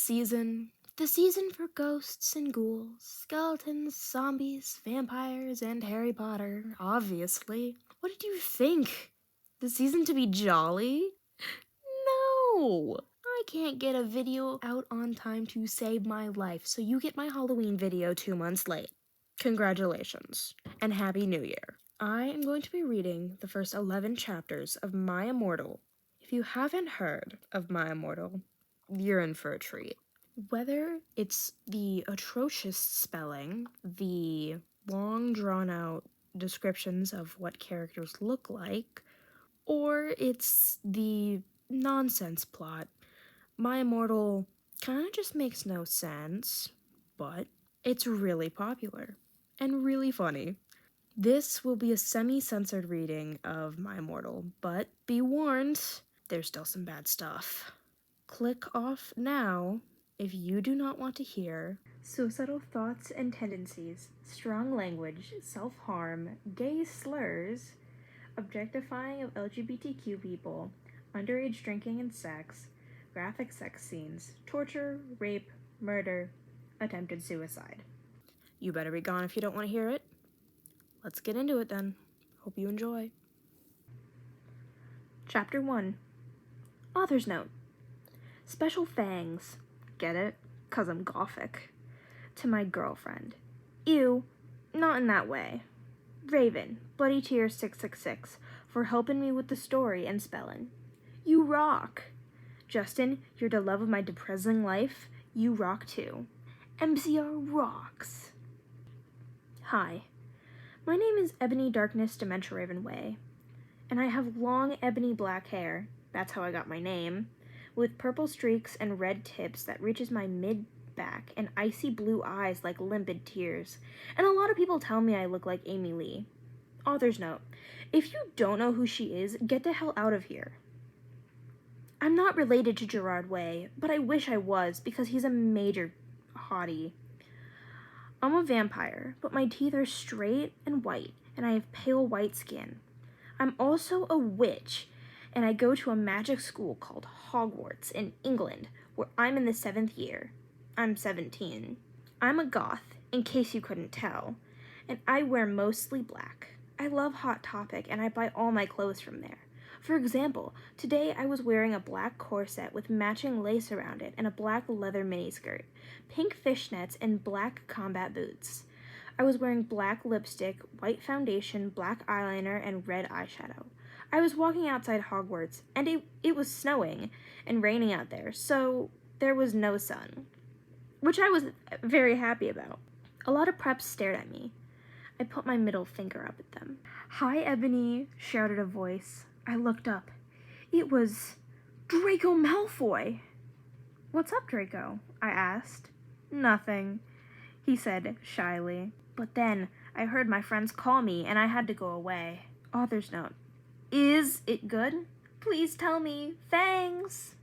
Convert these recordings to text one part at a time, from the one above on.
season. The season for ghosts and ghouls, skeletons, zombies, vampires, and Harry Potter, obviously. What did you think? The season to be jolly? No! I can't get a video out on time to save my life, so you get my Halloween video 2 months late. Congratulations, and Happy New Year. I am going to be reading the first 11 chapters of My Immortal. If you haven't heard of My Immortal, you're in for a treat. Whether it's the atrocious spelling, the long drawn-out descriptions of what characters look like, or it's the nonsense plot, My Immortal kind of just makes no sense, but it's really popular and really funny. This will be a semi-censored reading of My Immortal, but be warned, there's still some bad stuff. Click off now if you do not want to hear suicidal thoughts and tendencies, strong language, self-harm, gay slurs, objectifying of LGBTQ people, underage drinking and sex, graphic sex scenes, torture, rape, murder, attempted suicide. You better be gone if you don't want to hear it. Let's get into it then. Hope you enjoy. Chapter 1. Author's Note. Special thanks. Get it? 'Cause I'm gothic. To my girlfriend. Ew, not in that way. Raven, Bloody Tears 666, for helping me with the story and spelling. You rock. Justin, you're the love of my depressing life. You rock too. MCR rocks. Hi. My name is Ebony Darkness Dementia Raven Way, and I have long ebony black hair, that's how I got my name, with purple streaks and red tips that reaches my mid-back and icy blue eyes like limpid tears, and a lot of people tell me I look like Amy Lee. Author's note, if you don't know who she is, get the hell out of here. I'm not related to Gerard Way, but I wish I was because he's a major hottie. I'm a vampire, but my teeth are straight and white, and I have pale white skin. I'm also a witch, and I go to a magic school called Hogwarts in England, where I'm in the 7th year. I'm 17. I'm a goth, in case you couldn't tell, and I wear mostly black. I love Hot Topic, and I buy all my clothes from there. For example, today I was wearing a black corset with matching lace around it and a black leather miniskirt, pink fishnets, and black combat boots. I was wearing black lipstick, white foundation, black eyeliner, and red eyeshadow. I was walking outside Hogwarts, and it was snowing and raining out there, so there was no sun, which I was very happy about. A lot of preps stared at me. I put my middle finger up at them. "Hi, Ebony," shouted a voice. I looked up. It was Draco Malfoy. "What's up, Draco?" I asked. "Nothing," he said shyly. But then I heard my friends call me and I had to go away. Author's note. Is it good? Please tell me. Thanks.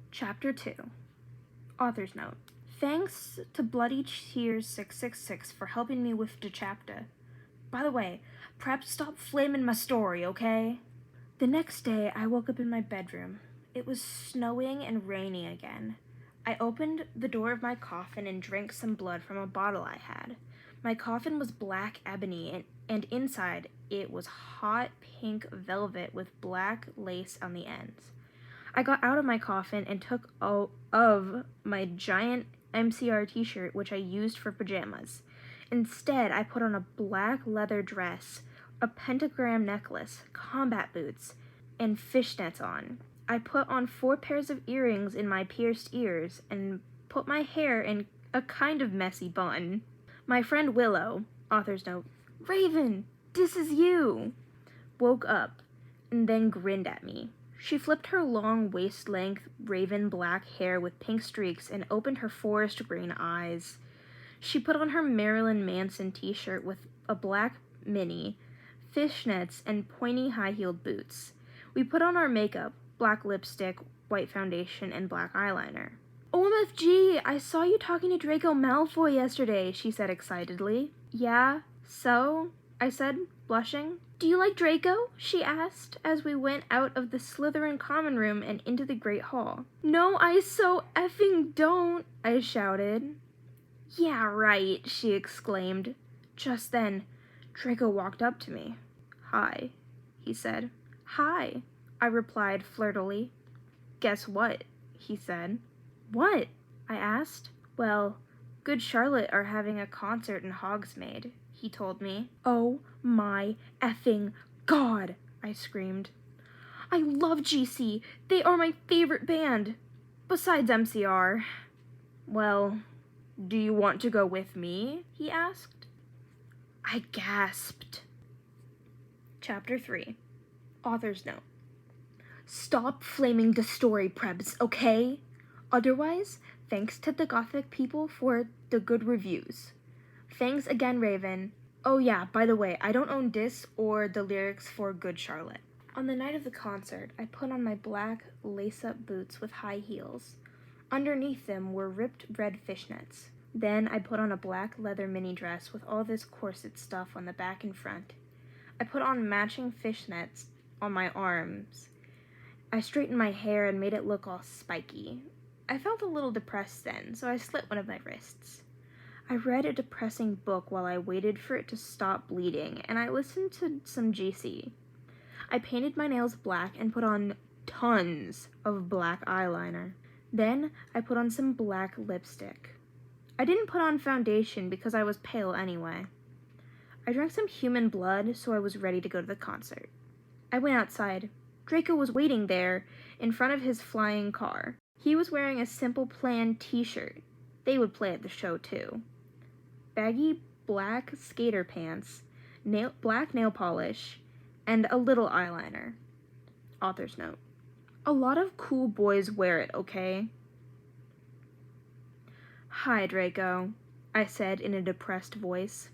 Chapter 2. Author's note. Thanks to Bloody Tears 666 for helping me with the chapter. By the way, perhaps stop flaming my story, okay? The next day, I woke up in my bedroom. It was snowing and raining again. I opened the door of my coffin and drank some blood from a bottle I had. My coffin was black ebony, and inside it was hot pink velvet with black lace on the ends. I got out of my coffin and took of my giant MCR t-shirt, which I used for pajamas. Instead, I put on a black leather dress, a pentagram necklace, combat boots, and fishnets on. I put on 4 pairs of earrings in my pierced ears and put my hair in a kind of messy bun. My friend Willow, author's note, Raven, this is you, woke up and then grinned at me. She flipped her long waist-length raven black hair with pink streaks and opened her forest green eyes. She put on her Marilyn Manson t-shirt with a black mini, fishnets, and pointy high-heeled boots. We put on our makeup, black lipstick, white foundation, and black eyeliner. OMFG, I saw you talking to Draco Malfoy yesterday, she said excitedly. Yeah, so? I said, blushing. Do you like Draco? She asked as we went out of the Slytherin common room and into the Great Hall. No, I so effing don't, I shouted. Yeah, right, she exclaimed. Just then, Draco walked up to me. Hi, he said. Hi, I replied flirtily. Guess what? He said. What? I asked. Well, Good Charlotte are having a concert in Hogsmeade, he told me. Oh my effing God, I screamed. I love GC. They are my favorite band. Besides MCR. Well, do you want to go with me? He asked. I gasped. Chapter 3. Author's Note. Stop flaming the story, Prebz, okay? Otherwise, thanks to the Gothic people for the good reviews. Thanks again, Raven. Oh yeah, by the way, I don't own discs or the lyrics for Good Charlotte. On the night of the concert, I put on my black lace-up boots with high heels. Underneath them were ripped red fishnets. Then I put on a black leather mini dress with all this corset stuff on the back and front. I put on matching fishnets on my arms. I straightened my hair and made it look all spiky. I felt a little depressed then, so I slit one of my wrists. I read a depressing book while I waited for it to stop bleeding, and I listened to some GC. I painted my nails black and put on tons of black eyeliner. Then I put on some black lipstick. I didn't put on foundation because I was pale anyway. I drank some human blood, so I was ready to go to the concert. I went outside. Draco was waiting there in front of his flying car. He was wearing a Simple Plan t-shirt. They would play at the show too. Baggy black skater pants, black nail polish, and a little eyeliner. Author's Note. A lot of cool boys wear it, okay? Hi, Draco, I said in a depressed voice.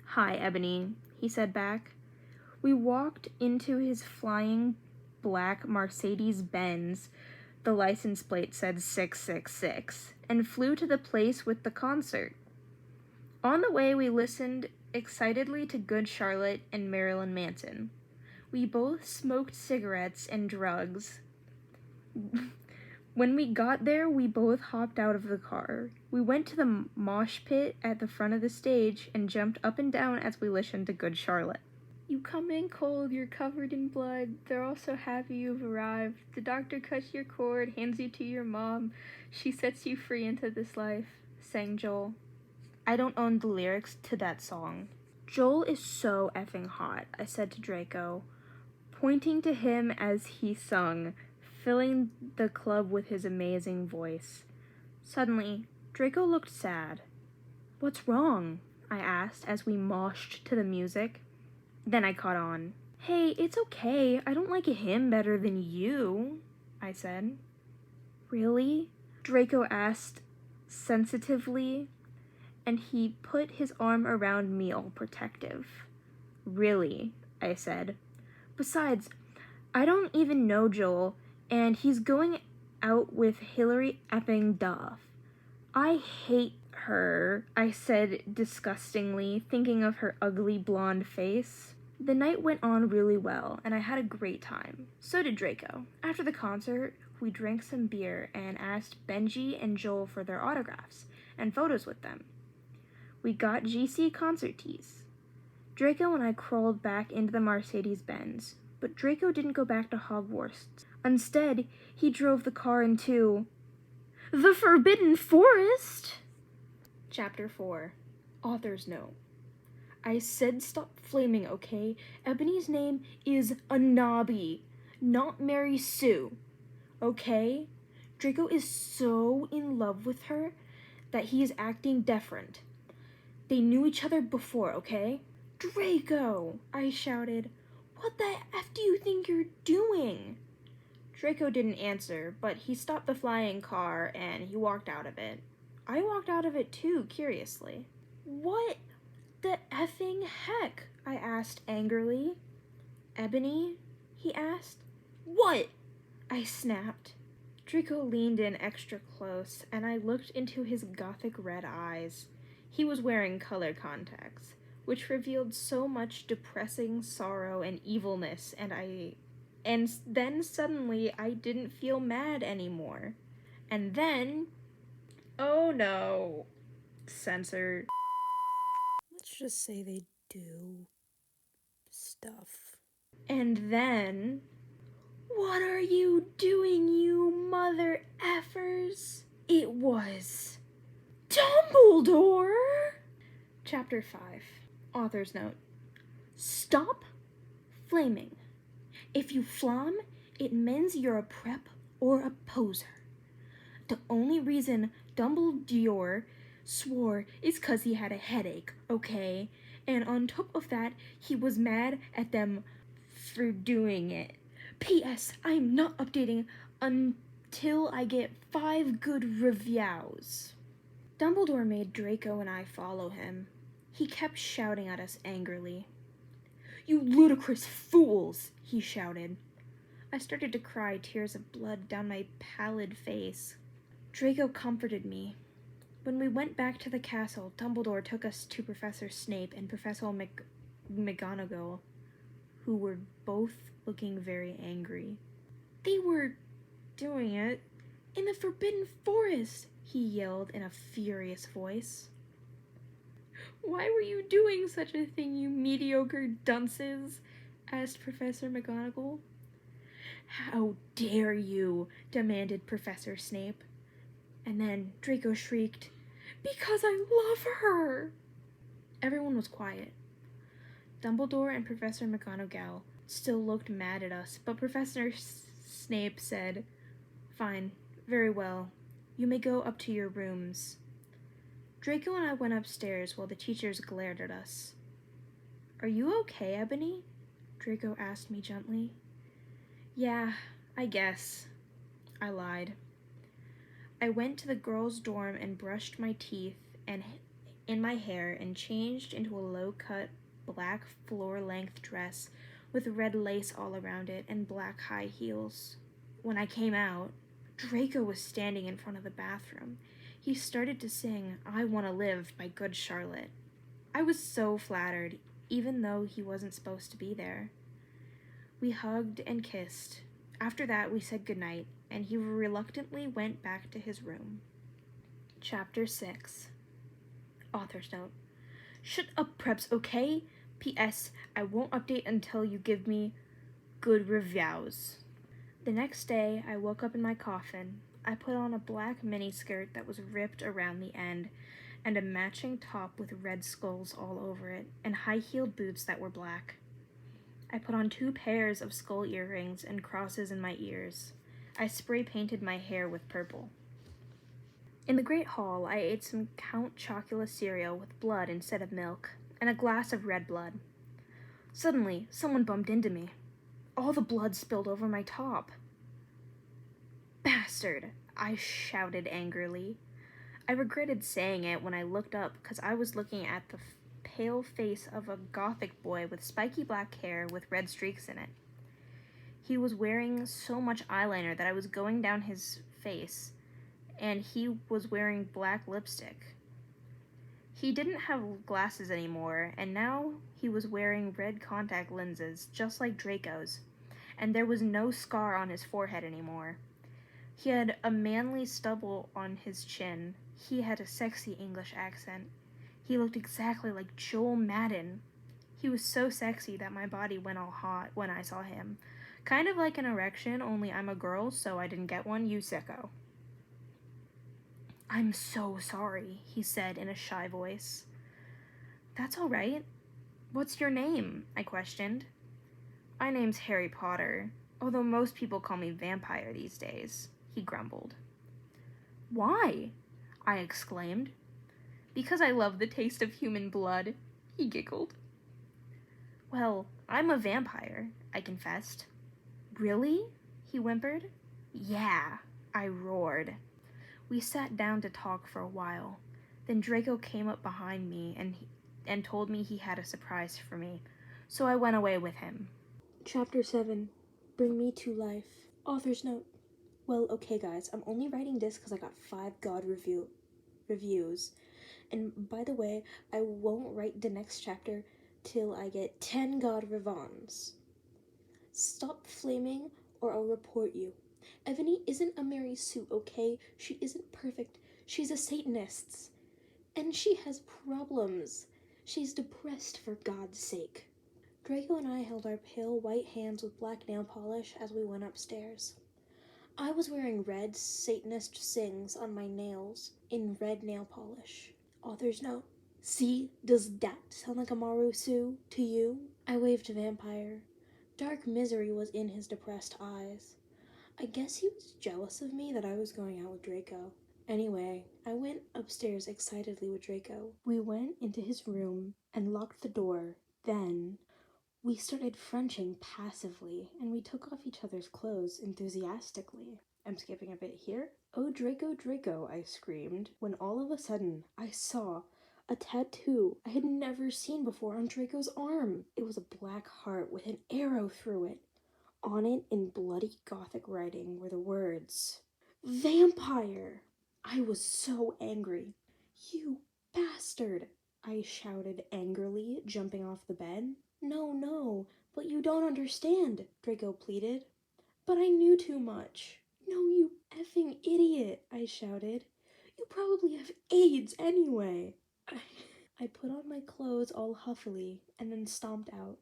Hi, Ebony, he said back. We walked into his flying black Mercedes-Benz, the license plate said 666, and flew to the place with the concert. On the way, we listened excitedly to Good Charlotte and Marilyn Manson. We both smoked cigarettes and drugs. When we got there, we both hopped out of the car. We went to the mosh pit at the front of the stage and jumped up and down as we listened to Good Charlotte. You come in cold, you're covered in blood. They're all so happy you've arrived. The doctor cuts your cord, hands you to your mom. She sets you free into this life, sang Joel. I don't own the lyrics to that song. Joel is so effing hot, I said to Draco, pointing to him as he sung, filling the club with his amazing voice. Suddenly, Draco looked sad. What's wrong? I asked as we moshed to the music. Then I caught on. Hey, it's okay. I don't like him better than you, I said. Really? Draco asked sensitively, and he put his arm around me all protective. Really, I said. Besides, I don't even know Joel, and he's going out with Hillary effing Duff. I hate her, I said disgustingly, thinking of her ugly blonde face. The night went on really well, and I had a great time. So did Draco. After the concert, we drank some beer and asked Benji and Joel for their autographs and photos with them. We got GC concert tees. Draco and I crawled back into the Mercedes-Benz, but Draco didn't go back to Hogwarts. Instead, he drove the car into the Forbidden Forest! Chapter 4. Author's Note. I said stop flaming, okay? Ebony's name is Anabi, not Mary Sue, okay? Draco is so in love with her that he is acting different. They knew each other before, okay? Draco, I shouted. What the F do you think you're doing? Draco didn't answer, but he stopped the flying car and he walked out of it. I walked out of it too, curiously. What the effing heck? I asked angrily. Ebony? He asked. What? I snapped. Draco leaned in extra close, and I looked into his gothic red eyes. He was wearing color contacts, which revealed so much depressing sorrow and evilness, and then suddenly I didn't feel mad anymore. And then, oh no, censor. Let's just say they do stuff. And then, what are you doing, you mother effers? It was Dumbledore! Chapter 5. Author's note. Stop flaming. If you flam, it means you're a prep or a poser. The only reason Dumbledore swore is 'cause he had a headache, okay? And on top of that, he was mad at them for doing it. P.S. I am not updating until I get 5 good reviews. Dumbledore made Draco and I follow him. He kept shouting at us angrily. You ludicrous fools, he shouted. I started to cry, tears of blood down my pallid face. Draco comforted me. When we went back to the castle, Dumbledore took us to Professor Snape and Professor McGonagall, who were both looking very angry. They were doing it in the Forbidden Forest, he yelled in a furious voice. Why were you doing such a thing, you mediocre dunces? Asked Professor McGonagall. How dare you? Demanded Professor Snape. And then Draco shrieked, Because I love her! Everyone was quiet. Dumbledore and Professor McGonagall still looked mad at us, but Professor Snape said, Fine, very well. You may go up to your rooms. Draco and I went upstairs while the teachers glared at us. Are you okay, Ebony? Draco asked me gently. Yeah, I guess. I lied. I went to the girls' dorm and brushed my teeth and in my hair and changed into a low-cut black floor-length dress with red lace all around it and black high heels. When I came out, Draco was standing in front of the bathroom. He started to sing I Want to Live by Good Charlotte. I was so flattered, even though he wasn't supposed to be there. We hugged and kissed. After that, we said goodnight, and he reluctantly went back to his room. Chapter 6. Author's note. Shut up, Preps, okay? P.S. I won't update until you give me good reviews. The next day, I woke up in my coffin. I put on a black miniskirt that was ripped around the end, and a matching top with red skulls all over it, and high-heeled boots that were black. I put on 2 pairs of skull earrings and crosses in my ears. I spray-painted my hair with purple. In the Great Hall, I ate some Count Chocula cereal with blood instead of milk, and a glass of red blood. Suddenly, someone bumped into me. All the blood spilled over my top. Bastard! I shouted angrily. I regretted saying it when I looked up because I was looking at the pale face of a gothic boy with spiky black hair with red streaks in it. He was wearing so much eyeliner that I was going down his face, and he was wearing black lipstick. He didn't have glasses anymore, and now he was wearing red contact lenses, just like Draco's, and there was no scar on his forehead anymore. He had a manly stubble on his chin. He had a sexy English accent. He looked exactly like Joel Madden. He was so sexy that my body went all hot when I saw him. Kind of like an erection, only I'm a girl, so I didn't get one, you sicko. I'm so sorry, he said in a shy voice. That's all right. What's your name? I questioned. My name's Harry Potter, although most people call me Vampire these days, he grumbled. Why? I exclaimed. Because I love the taste of human blood, he giggled. Well, I'm a vampire, I confessed. Really? He whimpered. Yeah, I roared. We sat down to talk for a while. Then Draco came up behind me and told me he had a surprise for me, so I went away with him. Chapter 7. Bring Me to Life. Author's note. Well, okay guys, I'm only writing this because I got 5 God reviews. And by the way, I won't write the next chapter till I get 10 God Revons. Stop flaming or I'll report you. Ebony isn't a Mary Sue, okay? She isn't perfect. She's a Satanist. And she has problems. She's depressed, for God's sake. Draco and I held our pale white hands with black nail polish as we went upstairs. I was wearing red Satanist sings on my nails in red nail polish. Author's note. See, does that sound like a Maru Sue to you? I waved to Vampire. Dark misery was in his depressed eyes. I guess he was jealous of me that I was going out with Draco. Anyway, I went upstairs excitedly with Draco. We went into his room and locked the door. Then we started Frenching passively, and we took off each other's clothes enthusiastically. I'm skipping a bit here. "Oh, Draco, Draco," I screamed, when all of a sudden I saw a tattoo I had never seen before on Draco's arm. It was a black heart with an arrow through it. On it, in bloody Gothic writing, were the words, "Vampire!" I was so angry. "You bastard!" I shouted angrily, jumping off the bed. No, but you don't understand," Draco pleaded. "But I knew too much." "No, you effing idiot," I shouted. "You probably have AIDS anyway." I put on my clothes all huffily and then stomped out.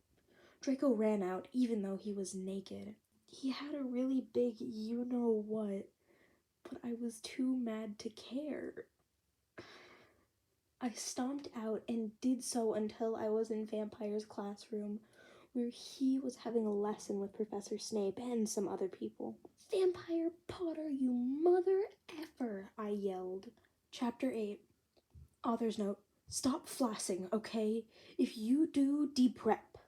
Draco ran out even though he was naked. He had a really big you-know-what, but I was too mad to care. I stomped out and did so until I was in Vampire's classroom, where he was having a lesson with Professor Snape and some other people. "Vampire Potter, you mother effer," I yelled. Chapter 8. Author's note. Stop flassing, okay? If you do, deprep.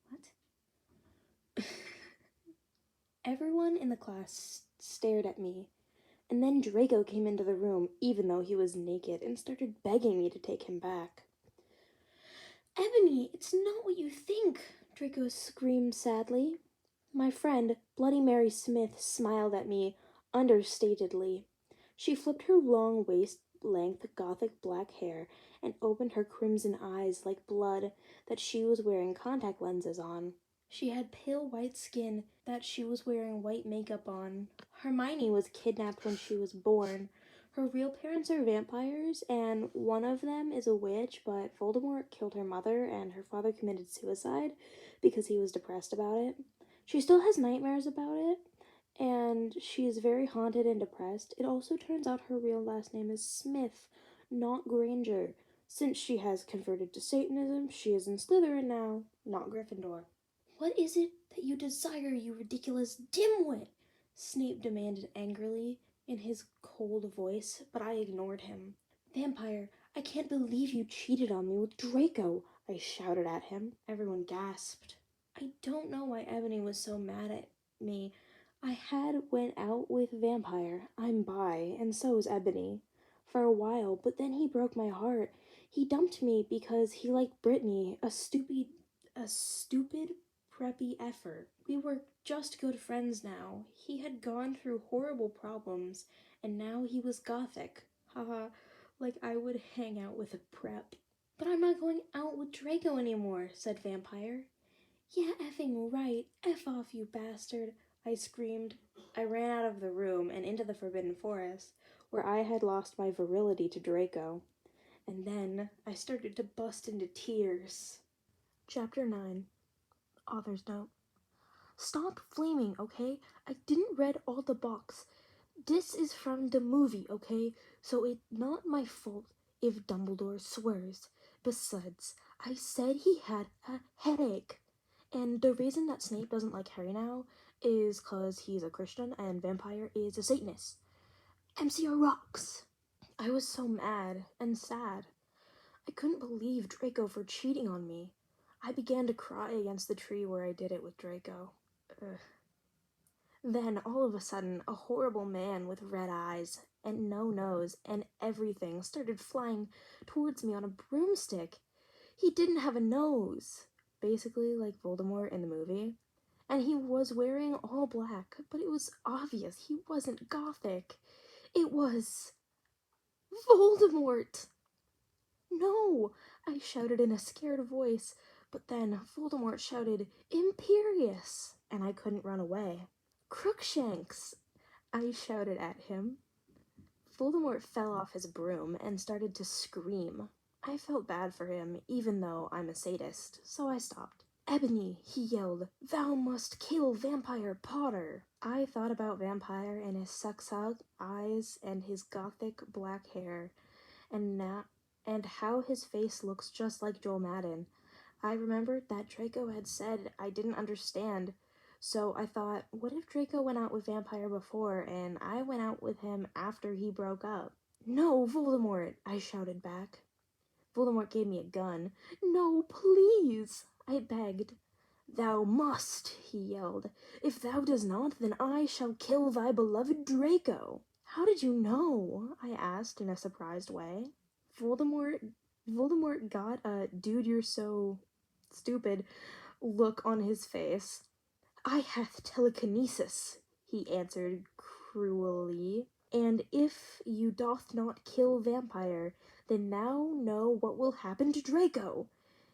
What? Everyone in the class stared at me, and then Draco came into the room, even though he was naked, and started begging me to take him back. "Ebony, it's not what you think," Draco screamed sadly. My friend, Bloody Mary Smith, smiled at me understatedly. She flipped her long waist-length Gothic black hair and opened her crimson eyes like blood that she was wearing contact lenses on. She had pale white skin that she was wearing white makeup on. Hermione was kidnapped when she was born. Her real parents are vampires, and one of them is a witch, but Voldemort killed her mother, and her father committed suicide because he was depressed about it. She still has nightmares about it, and she is very haunted and depressed. It also turns out her real last name is Smith, not Granger. Since she has converted to Satanism, she is in Slytherin now, not Gryffindor. "What is it that you desire, you ridiculous dimwit?" Snape demanded angrily in his cold voice, but I ignored him. "Vampire, I can't believe you cheated on me with Draco," I shouted at him. Everyone gasped. I don't know why Ebony was so mad at me. I had went out with Vampire. I'm bi, and so is Ebony. For a while, but then he broke my heart. He dumped me because he liked Brittany, a stupid preppy effer. We were just good friends now. He had gone through horrible problems, and now he was Gothic. Haha, like I would hang out with a prep. "But I'm not going out with Draco anymore," said Vampire. "Yeah, effing right. F off, you bastard," I screamed. I ran out of the room and into the Forbidden Forest, where I had lost my virility to Draco. And then I started to bust into tears. Chapter 9. Author's note. Stop flaming, okay? I didn't read all the box. This is from the movie, okay? So it's not my fault if Dumbledore swears. Besides, I said he had a headache. And the reason that Snape doesn't like Harry now is because he's a Christian and Vampire is a Satanist. MCR rocks! I was so mad and sad. I couldn't believe Draco for cheating on me. I began to cry against the tree where I did it with Draco. Ugh. Then, all of a sudden, a horrible man with red eyes and no nose and everything started flying towards me on a broomstick. He didn't have a nose, basically like Voldemort in the movie. And he was wearing all black, but it was obvious he wasn't Gothic. It was Voldemort! No! I shouted in a scared voice, but then Voldemort shouted, Imperious! And I couldn't run away. Crookshanks! I shouted at him. Voldemort fell off his broom and started to scream. I felt bad for him, even though I'm a sadist, so I stopped. Ebony, he yelled, thou must kill Vampire Potter. I thought about Vampire and his suck-suck eyes and his gothic black hair, and how his face looks just like Joel Madden. I remembered that Draco had said I didn't understand, so I thought, what if Draco went out with Vampire before and I went out with him after he broke up? No, Voldemort, I shouted back. Voldemort gave me a gun. No, please, I begged. Thou must, he yelled. If thou does not, then I shall kill thy beloved Draco. How did you know? I asked in a surprised way. Voldemort got a dude you're so stupid look on his face. I hath telekinesis, he answered cruelly, and if you doth not kill Vampire, then thou know what will happen to Draco,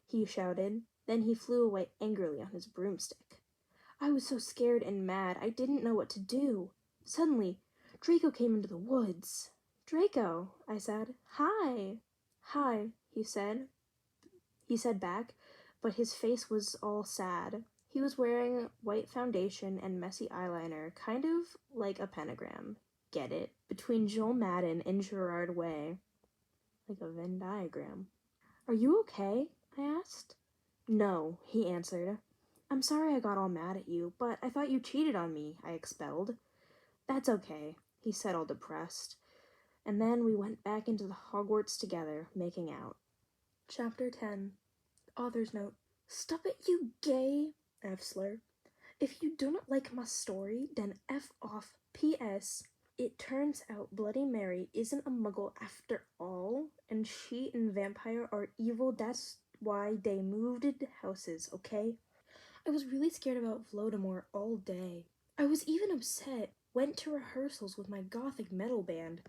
he shouted. Then he flew away angrily on his broomstick. I was so scared and mad I didn't know what to do. Suddenly, Draco came into the woods. Draco, I said. Hi. Hi, he said. He said back, but his face was all sad. He was wearing white foundation and messy eyeliner, kind of like a pentagram. Get it? Between Joel Madden and Gerard Way. Like a Venn diagram. Are you okay? I asked. No, he answered. I'm sorry I got all mad at you, but I thought you cheated on me, I expelled. That's okay, he said all depressed. And then we went back into the Hogwarts together, making out. Chapter 10. Author's note. Stop it, you gay F slur. If you do not like my story, then F off. P.S. It turns out Bloody Mary isn't a muggle after all, and she and Vampire are evil. That's why they moved houses, okay? I was really scared about Voldemort all day. I was even upset. Went to rehearsals with my gothic metal band,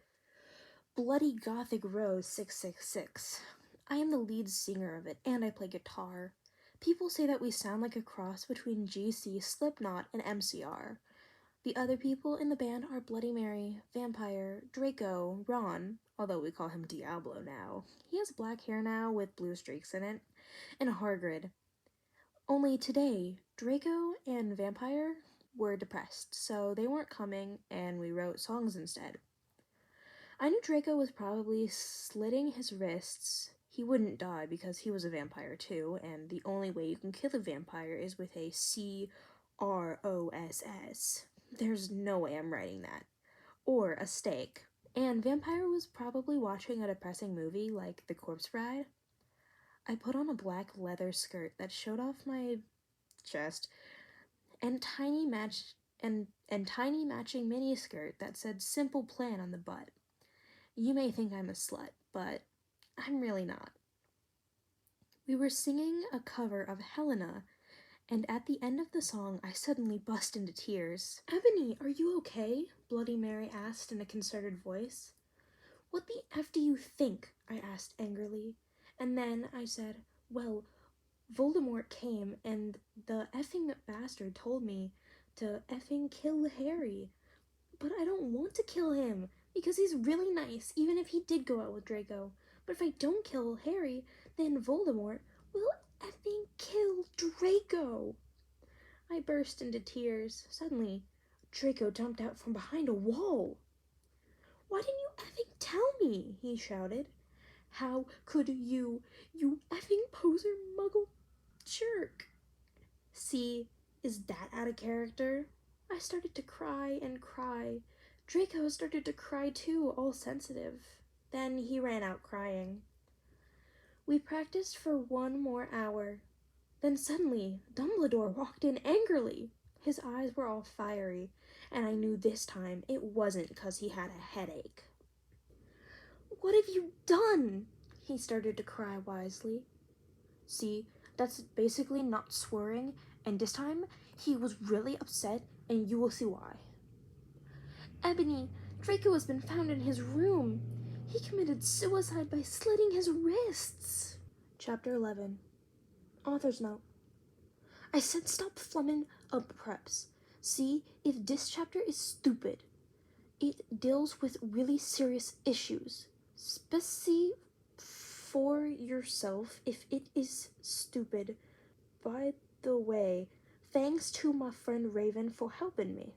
Bloody Gothic Rose 666. I am the lead singer of it, and I play guitar. People say that we sound like a cross between GC, Slipknot, and MCR. The other people in the band are Bloody Mary, Vampire, Draco, Ron, although we call him Diablo now. He has black hair now with blue streaks in it, and Hargrid. Only today, Draco and Vampire were depressed, so they weren't coming, and we wrote songs instead. I knew Draco was probably slitting his wrists. He wouldn't die because he was a vampire too, and the only way you can kill a vampire is with a CROSS. There's no way I'm writing that. Or a stake. And Vampire was probably watching a depressing movie like The Corpse Bride. I put on a black leather skirt that showed off my chest and tiny matching mini skirt that said Simple Plan on the butt. You may think I'm a slut, but I'm really not. We were singing a cover of Helena, and at the end of the song, I suddenly bust into tears. Ebony, are you okay? Bloody Mary asked in a concerted voice. What the F do you think? I asked angrily. And then I said, well, Voldemort came and the effing bastard told me to effing kill Harry. But I don't want to kill him, because he's really nice, even if he did go out with Draco. But if I don't kill Harry, then Voldemort will effing kill Draco. I burst into tears. Suddenly, Draco jumped out from behind a wall. Why didn't you effing tell me? He shouted. How could you effing poser muggle jerk? See, is that out of character? I started to cry and cry. Draco started to cry too, all sensitive. Then he ran out crying. We practiced for 1 more hour. Then suddenly, Dumbledore walked in angrily. His eyes were all fiery, and I knew this time it wasn't because he had a headache. What have you done? He started to cry wisely. See, that's basically not swearing, and this time he was really upset, and you will see why. Ebony, Draco has been found in his room. He committed suicide by slitting his wrists. Chapter 11. Author's note. I said stop flumming up preps. See, if this chapter is stupid, it deals with really serious issues. See for yourself if it is stupid. By the way, thanks to my friend Raven for helping me.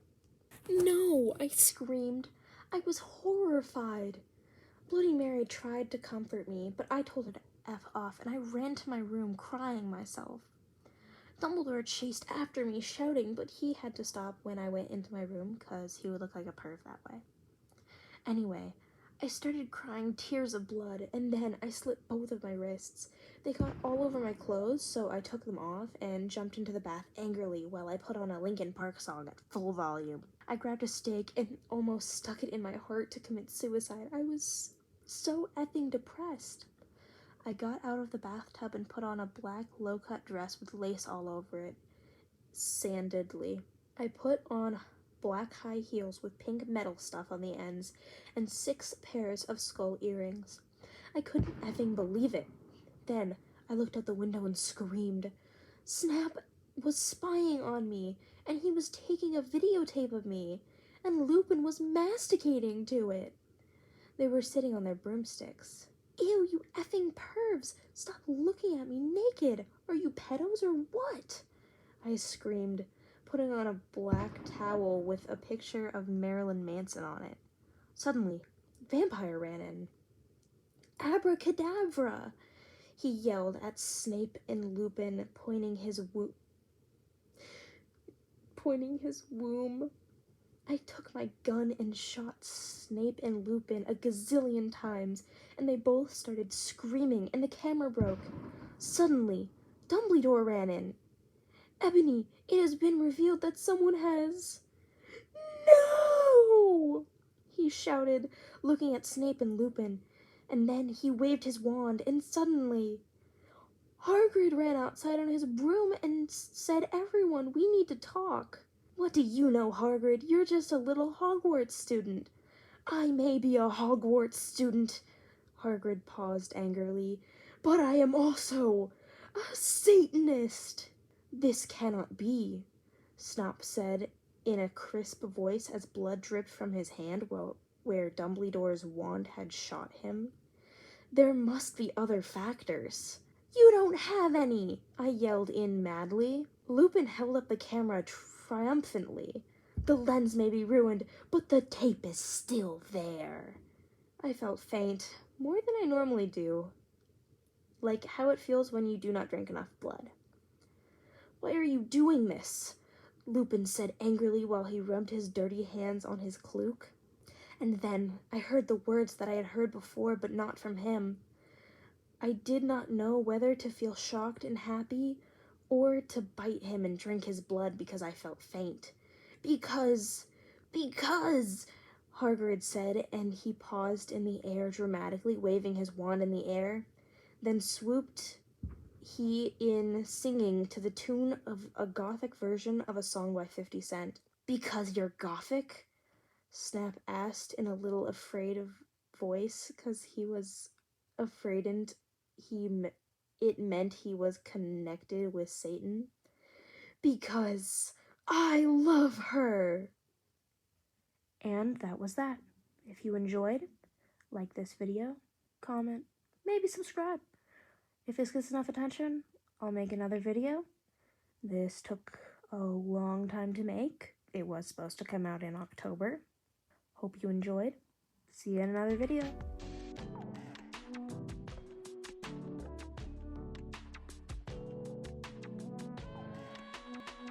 No, I screamed. I was horrified. Bloody Mary tried to comfort me, but I told her to F off, and I ran to my room crying myself. Dumbledore chased after me, shouting, but he had to stop when I went into my room, 'cause he would look like a perv that way. Anyway, I started crying tears of blood, and then I slit both of my wrists. They got all over my clothes, so I took them off and jumped into the bath angrily while I put on a Linkin Park song at full volume. I grabbed a stake and almost stuck it in my heart to commit suicide. I was so effing depressed. I got out of the bathtub and put on a black low-cut dress with lace all over it, sandedly. I put on black high heels with pink metal stuff on the ends and 6 pairs of skull earrings. I couldn't effing believe it. Then I looked out the window and screamed. Snap was spying on me, and he was taking a videotape of me, and Lupin was masticating to it. They were sitting on their broomsticks. Ew, you effing pervs! Stop looking at me naked! Are you pedos or what? I screamed, putting on a black towel with a picture of Marilyn Manson on it. Suddenly, Vampire ran in. Abracadabra! He yelled at Snape and Lupin, pointing his womb. I took my gun and shot Snape and Lupin a gazillion times, and they both started screaming, and the camera broke. Suddenly, Dumbledore ran in. Ebony, it has been revealed that someone has... No! He shouted, looking at Snape and Lupin, and then he waved his wand, and suddenly... Hagrid ran outside on his broom and said, Everyone, we need to talk. What do you know, Hagrid? You're just a little Hogwarts student. I may be a Hogwarts student, Hagrid paused angrily, but I am also a Satanist. This cannot be, Snap said in a crisp voice as blood dripped from his hand where Dumbledore's wand had shot him. There must be other factors. You don't have any, I yelled in madly. Lupin held up the camera triumphantly. The lens may be ruined, but the tape is still there. I felt faint, more than I normally do. Like how it feels when you do not drink enough blood. Why are you doing this? Lupin said angrily while he rubbed his dirty hands on his cloak. And then I heard the words that I had heard before, but not from him. I did not know whether to feel shocked and happy or to bite him and drink his blood because I felt faint. Because, Hagrid said, and he paused in the air dramatically, waving his wand in the air. Then swooped he in, singing to the tune of a gothic version of a song by 50 Cent. Because you're gothic? Snap asked in a little afraid of voice, because he was afraid and it meant he was connected with Satan. Because I love her. And that was that. If you enjoyed, like this video, comment, maybe subscribe. If this gets enough attention, I'll make another video. This took a long time to make. It was supposed to come out in October. Hope you enjoyed. See you in another video.